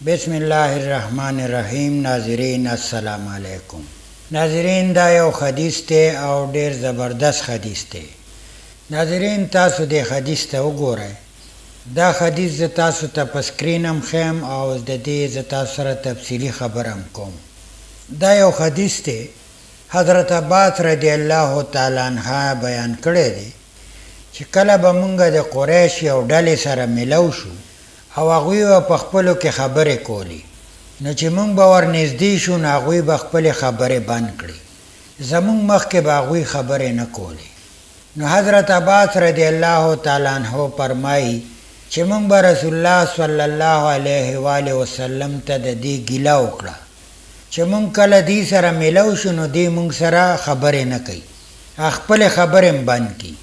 بسم الله الرحمن الرحیم. ناظرین السلام علیکم. ناظرین دا یو حدیث ته او ډیر زبردست حدیث ته. ناظرین تاسو د حدیث ته وګورئ. دا حدیث ز تاسو ته په سکرینم خیم او د دې ز تاسو سره تفصیلی خبرم کوم. دا یو حدیث ته حضرت عباس رضی الله تعالی عنہ بیان کړی دی چې کله به مونږ د قریش یو ډلې سره ملو شو او هغوی په خپلو کې خبرې کولی، نو چې مونږ به ورنږدې شو نو هغوی به خپلې خبرې بند کړي، زمونږ مخکې به هغوی خبرې نه کولی. نو حضرت عباس رضی الله تعالی عنہ فرمایي چې مونږ به رسول الله صلی الله علیه و آله وسلم ته د دې ګیله وکړه چې مونږ کله دې سره ملو شو نو دې مونږ سره خبرې نه کوي، خپلې خبرې هم بند کړي.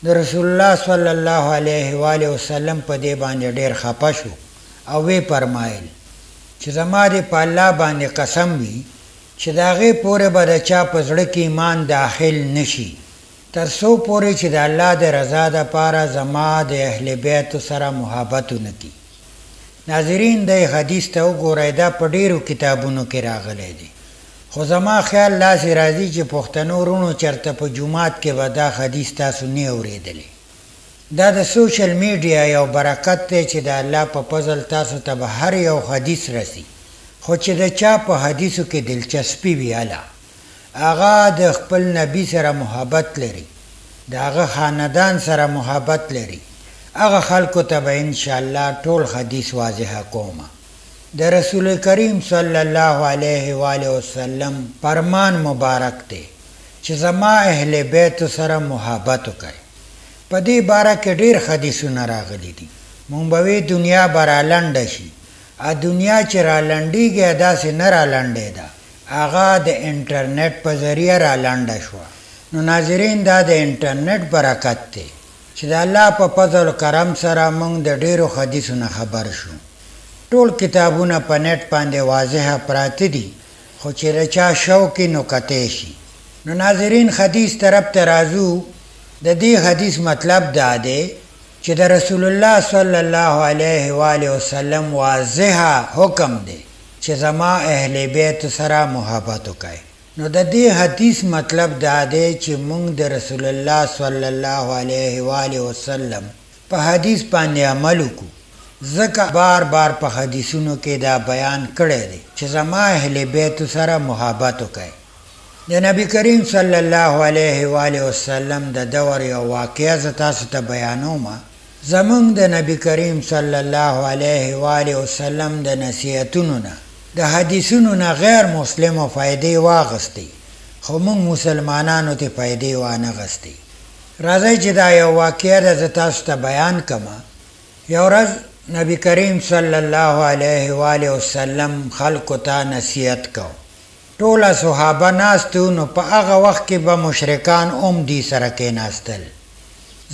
د رسول الله صلی الله علیه و آله وسلم په دې باندې ډېر خپه شو او وی فرمایل چې زما دې په الله باندې قسم وي چې د هغې پورې به د چا په زړه کې ایمان داخل نشي تر څو پورې چې د الله د رضا دپاره زما د اهل بیتو سره محبت ونه کړي. ناظرین د حدیث ته وګورئ، دا په ډېرو کتابونو کې راغلی دی، خو زما خیال لاسې راځي چې پښتنو وروڼو چېرته په جومات کې به دا حدیث تاسو نه اورېدلی. دا د سوشل میډیا یو برکت دی چې د الله په فضل تاسو ته به هر یو حدیث رسی، خو چې د چا په حدیثو کې دلچسپي وي هله هغه د خپل نبی سره محبت لري، د هغه خاندان سره محبت لري، هغه خلکو ته به انشاءالله ټول حدیث واضحه کومه. د رسول کریم صلی الله علیه و آله وسلم فرمان مبارک دی چې زما اهل بیت سره محبت وکړئ. په دې باره کې ډېر حدیثونه راغلي دي. مونږ به وی دنیا به رالنډه شي، دنیا چې رالنډېږي داسې نه رالنډېده، هغه د انټرنیټ په ذریعه رالنډه شوه. نو ناظرین دا د انټرنیټ برکت دی چې د الله په فضل و کرم سره مونږ د ډېرو حدیثونه خبر شو. ټول کتابونه په نیټ باندې واضحه پراته دي، خو چې د چا شوق نو کتی شي. نو ناظرین حدیث طرف ته راځو. د دې حدیث مطلب دا دی چې د رسول الله صلی الله علیه و آله وسلم واضحه حکم دی چې زما اهل بیت سره محبت وکړئ. نو د دې حدیث مطلب دا دی چې مونږ د رسول الله صلی الله علیه و آله وسلم په حدیث باندې عمل وکړو، ځکه بار بار په حدیثونو کې دا بیان کړی دی چې زما اهل بیت سره محبت وکړئ. د نبی کریم صلی الله علیه و آله وسلم د دور یو واقعه زه تاسو ته بیانوم. زمونږ د نبی کریم صلی الله علیه و آله وسلم د نصیحتونو نه د حدیثونو نه غیر مسلمو فایدې واغستې، خو مونږ مسلمانانو ته فایدې وانغستې. راځئ چې دا یو واقعه ده زه تاسو ته بیان کړم. یو ورځ نبی کریم صلی الله علیه و آله وسلم خلکو ته نصیحت کو. ټوله صحابه ناستو، نو په هغه وخت کې به مشرکان هم دې سره کېناستل،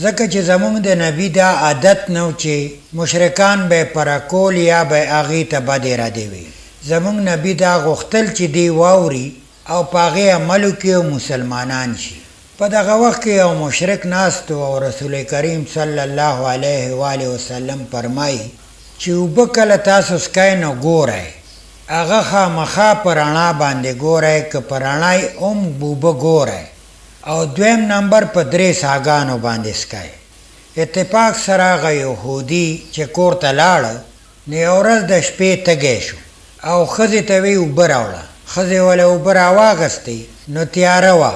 ځکه چې زمونږ د نبی دا عادت نه و چې مشرکان به یې پرکول یا به یې هغې ته بدې ردې وي. زمونږ نبی دا غوښتل چې دې واوري او په هغې عمل وکړي او مسلمانان شي. په دغه وخت کې یو مشرک ناست او رسول کریم صلی الله علیه و آله وسلم فرمایي چې اوبه کله تاسو څښئ نو ګورئ، هغه خامخا په رڼا باندې ګورئ، که په رڼا یې هم اوبه ګورئ، او دویم نمبر په 3 څاګانو باندې څښئ. اتفاق سره هغه یهودي چې کور ته لاړه نو یو ورځ د شپې تږی شو او ښځې ته وی اوبه راوړه. ښځې ولې اوبه راواغستې نو تیاره وه.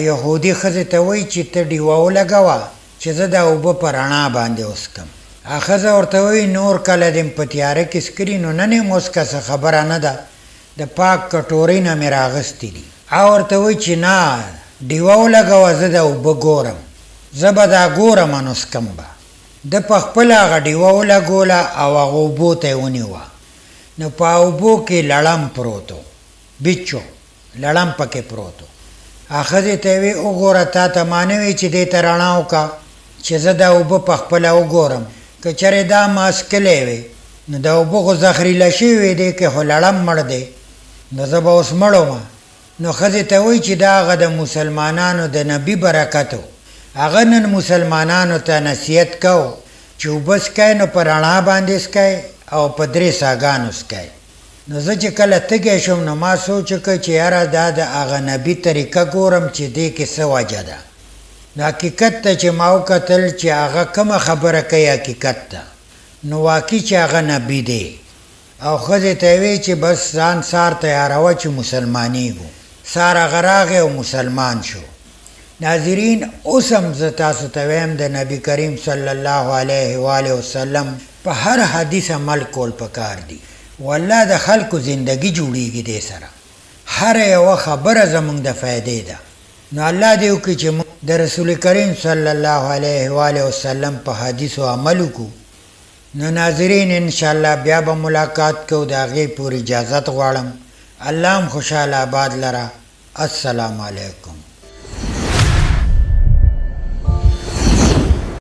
یهودي ښځې ته وایي چې ته ډیوه ولګوه چې زه دا اوبه په رڼا باندې وڅښم. ښځه ورته وایي نور کله دې په تیاره کې څکري نو نن یې موسکه څه خبره نه ده، د پاک کټورۍ نه مې راغستې دي. ورته وایي چې نه ډیوه ولګوه، زه دا اوبه ګورم، زه به دا ګورم نو څکم به. ده په خپله هغه ډیوه ولګوله او هغه اوبو ته یې ونیوه. نو په اوبو کې لړم پروت و، بچو لړم پکې پروت و. ښځې ته یې وی وګوره تا ته ما نه وی چې دې ته رڼا وکړه چې زه دا اوبه په خپله وګورم، که چېرې دا ما څکلی وی نو دا اوبه خو زهریله شوي دی، که خو لړم مړ دی نو زه به اوس مړ وم. نو ښځې ته وایي چې دا هغه د مسلمانانو د نبي برکت و، هغه نن مسلمانانو ته نصیحت کو چې اوبه څکئ نو په رڼا باندې څکئ او په 3 ساګانو سکئ. نو زه چې کله تږی شوم نو ما سوچ وکړ چې یاره دا د هغه نبي طریقه ګورم چې دې کې څه وجه ده. نو حقیقت ته چې ما وکتل چې هغه کومه خبره کوي حقیقت ته، نو واقعي چې هغه نبي دی. او ښځې ته وی چې بس ځان سار تیاروه چې مسلمانېږو. سار هغه راغی او مسلمان شو. ناظرین اوس هم زه تاسو ته وایم د نبي کریم صلی الله علیه و آله وسلم په هر حدیث عمل کول پکار دي. والله د خلکو زندگی جوړیږي دې سره. هر یوه خبره زمونږ د فایدې ده. نو الله دې وکړي چې موږ د رسول کریم صلی الله علیه و آله وسلم په حدیثو عمل وکړو. نو ناظرین انشاءالله بیا به ملاقات کوو. د هغې پورې اجازت غواړم. الله هم خوشحاله آباد لره. السلام علیکم.